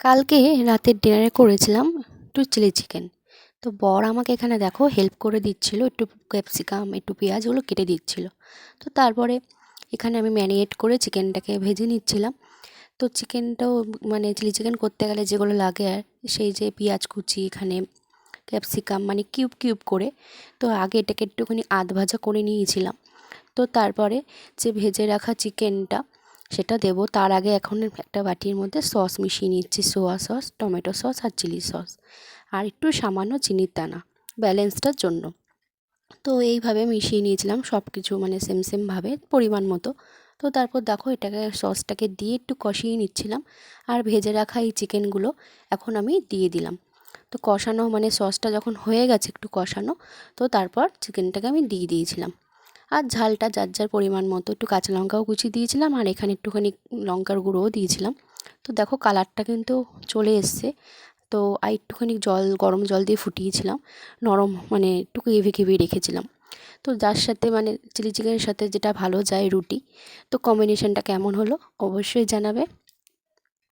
কালকে রাতের ডিনারে করেছিলাম একটু চিলি চিকেন। তো বর আমাকে এখানে দেখো হেল্প করে দিচ্ছিল, একটু ক্যাপসিকাম একটু পেঁয়াজগুলো কেটে দিচ্ছিল। তো তারপরে এখানে আমি ম্যারিনেট করে চিকেনটাকে ভেজে নিচ্ছিলাম। তো চিকেনটাও মানে চিলি চিকেন করতে গেলে যেগুলো লাগে আর সেই যে পেঁয়াজ কুচি, এখানে ক্যাপসিকাম মানে কিউব কিউব করে, তো আগে এটাকে একটুখানি আধ ভাজা করে নিয়েছিলাম। তো তারপরে যে ভেজে রাখা চিকেনটা সেটা দেব। তার আগে এখন একটা বাটির মধ্যে সস মিশিয়ে নিচ্ছি, সোয়া সস, টমেটো সস আর চিলি সস, আর একটু সামান্য চিনির দানা ব্যালেন্সটার জন্য। তো এইভাবে মিশিয়ে নিয়েছিলাম সব কিছু, মানে সেম সেমভাবে পরিমাণ মতো। তো তারপর দেখো এটাকে সসটাকে দিয়ে একটু কষিয়ে নিচ্ছিলাম, আর ভেজে রাখা এই চিকেনগুলো এখন আমি দিয়ে দিলাম। তো কষানো মানে সসটা যখন হয়ে গেছে একটু কষানো, তো তারপর চিকেনটাকে আমি দিয়ে দিয়েছিলাম। আর ঝালটা যার যার পরিমাণ মতো, একটু কাঁচা লঙ্কাও কুচিয়ে দিয়েছিলাম, আর এখানে একটুখানি লঙ্কার গুঁড়োও দিয়েছিলাম। তো দেখো কালারটা কিন্তু চলে এসছে। তো আর একটুখানি জল, গরম জল দিয়ে ফুটিয়েছিলাম, নরম মানে একটু গ্রেভি গ্রেভি রেখেছিলাম। তো যার সাথে মানে চিলি চিকেনের সাথে যেটা ভালো যায় রুটি। তো কম্বিনেশনটা কেমন হলো অবশ্যই জানাবে।